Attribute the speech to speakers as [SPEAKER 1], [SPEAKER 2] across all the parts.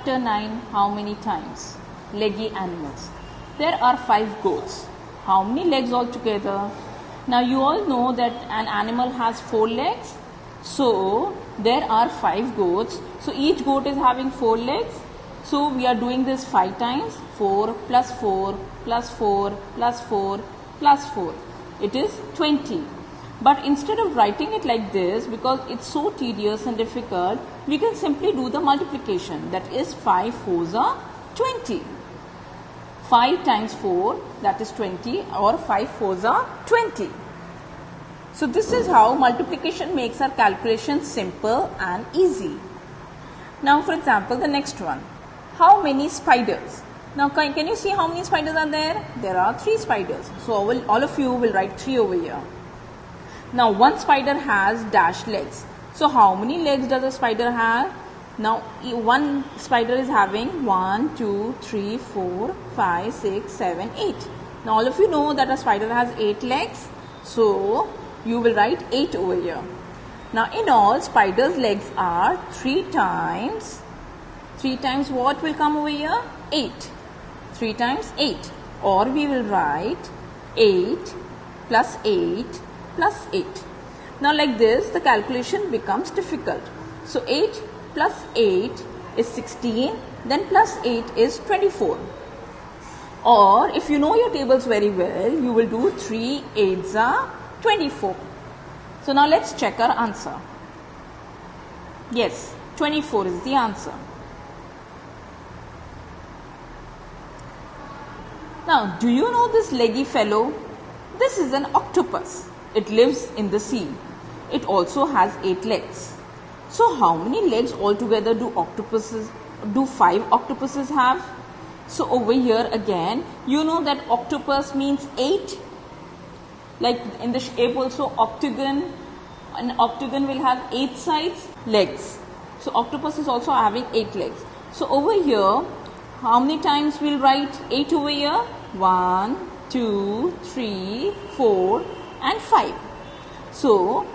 [SPEAKER 1] Chapter 9. How many times? Leggy animals. There are 5 goats. How many legs altogether? Now you all know that an animal has 4 legs. So there are 5 goats. So each goat is having 4 legs. So we are doing this 5 times. 4 plus 4 plus 4 plus 4 plus 4. It is 20. But instead of writing it like this, because it's so tedious and difficult, we can simply do the multiplication. That is 5 fours are 20. 5 times 4, that is 20, or 5 fours are 20. So this is how multiplication makes our calculation simple and easy. Now for example, the next one. How many spiders? Now can you see how many spiders are there? There are 3 spiders. So all of you will write 3 over here. Now one spider has dash legs. So how many legs does a spider have? Now one spider is having 1, 2, 3, 4, 5, 6, 7, 8. Now all of you know that a spider has 8 legs. So you will write 8 over here. Now in all, spider's legs are 3 times. 3 times what will come over here? 8. 3 times 8. Or we will write 8 plus 8 plus 8. Now like this, the calculation becomes difficult. So 8 plus 8 is 16, then plus 8 is 24. Or if you know your tables very well, you will do 3 8s are 24. So now let's check our answer. Yes, 24 is the answer. Now, do you know this leggy fellow? This is an octopus. It lives in the sea. It also has 8 legs. So how many legs altogether do 5 octopuses have? So over here again, you know that octopus means 8. Like in the shape also octagon. An octagon will have 8 sides, legs. So octopus is also having 8 legs. So over here, how many times we'll write 8 over here? 1, 2, 3, 4 and 5. So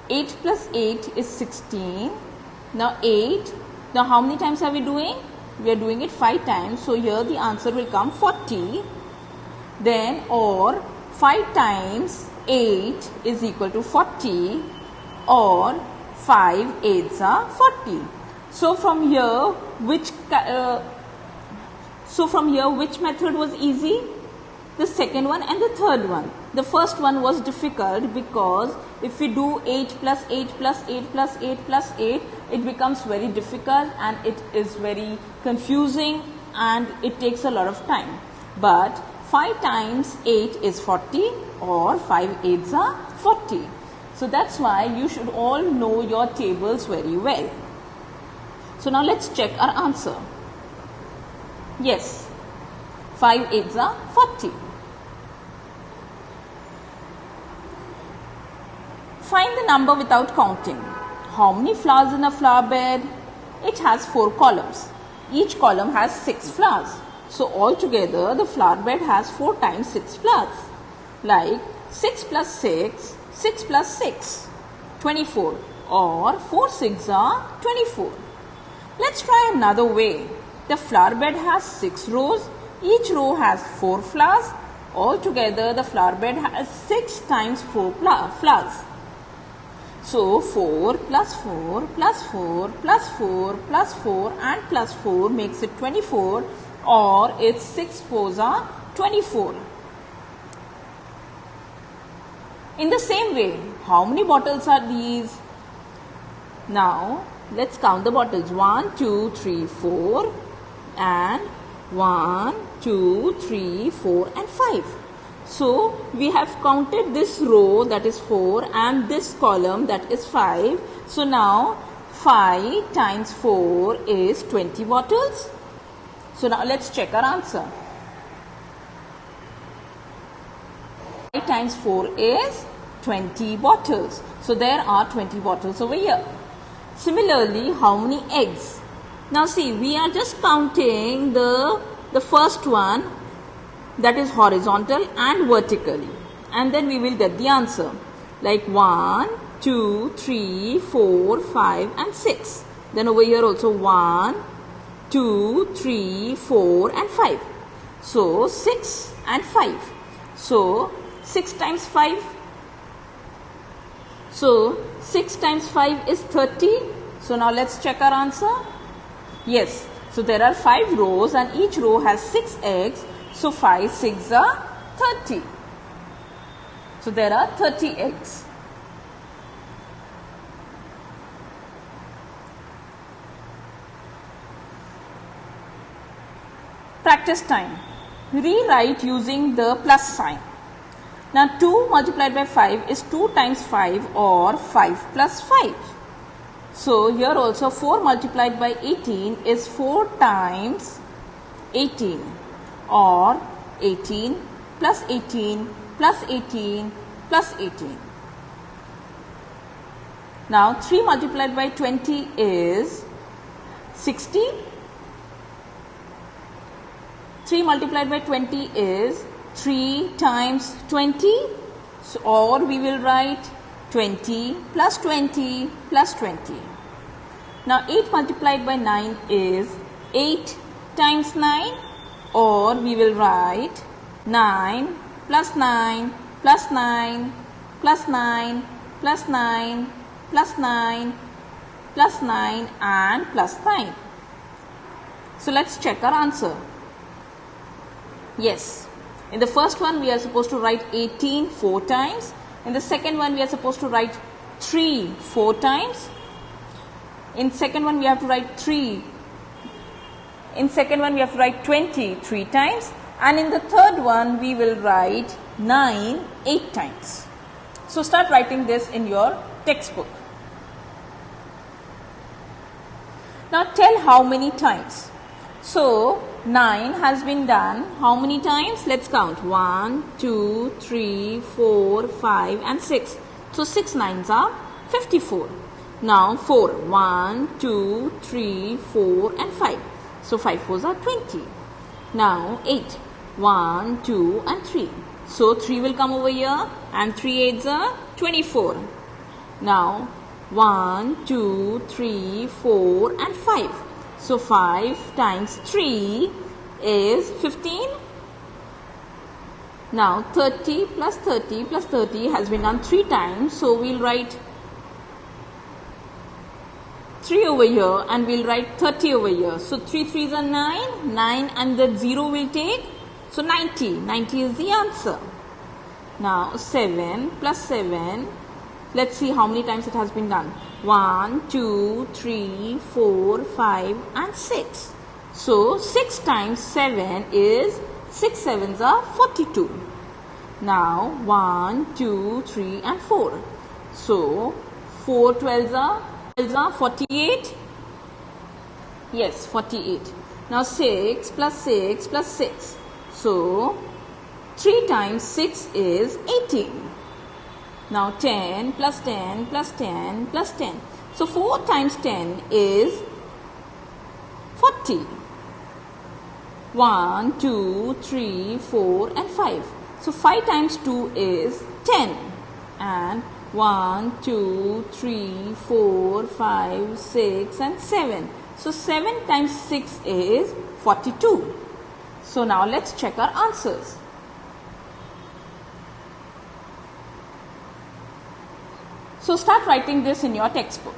[SPEAKER 1] 8 plus 8 is 16. Now 8. Now how many times are we doing? We are doing it 5 times. So here the answer will come 40. Then or 5 times 8 is equal to 40, or 5 8s are 40. So from here which method was easy? The second one and the third one. The first one was difficult because if we do 8 plus 8 plus 8 plus 8 plus 8, it becomes very difficult and it is very confusing and it takes a lot of time. But 5 times 8 is 40, or 5 8s are 40. So that's why you should all know your tables very well. So now let's check our answer. Yes, 5 8s are 40. Find the number without counting. How many flowers in a flower bed? It has 4 columns. Each column has 6 flowers. So altogether the flower bed has 4 times 6 flowers. Like 6 plus 6, 6 plus 6, 24. Or 4 6 are 24. Let's try another way. The flower bed has 6 rows. Each row has 4 flowers. Altogether the flower bed has 6 times 4 flowers. So 4 plus 4 plus 4 plus 4 plus 4 and plus 4 makes it 24, or its 6 fours are 24. In the same way, how many bottles are these? Now let's count the bottles. 1, 2, 3, 4 and 1, 2, 3, 4 and 5. So we have counted this row, that is 4, and this column, that is 5. So now 5 times 4 is 20 bottles. So now let's check our answer. 5 times 4 is 20 bottles. So there are 20 bottles over here. Similarly, how many eggs? Now see, we are just counting the first one, that is horizontal and vertically, and then we will get the answer. Like 1, 2, 3, 4, 5 and 6. Then over here also 1, 2, 3, 4 and 5. So 6 and 5. So 6 times 5. So 6 times 5 is 30. So now let's check our answer. Yes. So there are 5 rows and each row has 6 eggs. So 5 6 are 30. So there are 30 eggs. Practice time. Rewrite using the plus sign. Now 2 multiplied by 5 is 2 times 5 or 5 plus 5. So here also 4 multiplied by 18 is 4 times 18 or 18 plus 18 plus 18 plus 18. Now 3 multiplied by 20 is 60. 3 multiplied by 20 is 3 times 20. So, or we will write 20 plus 20 plus 20. Now 8 multiplied by 9 is 8 times 9, or we will write 9 plus 9 plus 9 plus 9 plus 9 plus 9 plus 9 and plus 9. So let's check our answer. Yes, in the first one we are supposed to write 18 4 times. In the second one we are supposed to write 3 4 times. In second one we have to write 3. In second one we have to write 20 3 times. And in the third one we will write 9 8 times. So start writing this in your textbook. Now tell how many times. So 9 has been done how many times? Let's count. 1, 2, 3, 4, 5 and 6. So 6 9s are 54. Now 4. 1, 2, 3, 4 and 5. So 5 4s are 20. Now 8. 1, 2 and 3. So 3 will come over here and 3 8s are 24. Now 1, 2, 3, 4 and 5. So 5 times 3 is 15. Now 30 plus 30 plus 30 has been done 3 times. So we'll write 3 over here and we'll write 30 over here. So 3 3s are 9. 9 and the 0 will take. So 90. 90 is the answer. Now 7 plus 7. Let's see how many times it has been done. 1, 2, 3, 4, 5 and 6. So 6 times 7 is 6 7s are 42. Now 1, 2, 3 and 4. So 4 12s are 48. Yes, 48. Now 6 plus 6 plus 6. So 3 times 6 is 18. Now 10 plus 10 plus 10 plus 10. So 4 times 10 is 40. 1, 2, 3, 4 and 5. So 5 times 2 is 10. And 1, 2, 3, 4, 5, 6 and 7. So 7 times 6 is 42. So now let's check our answers. So start writing this in your textbook.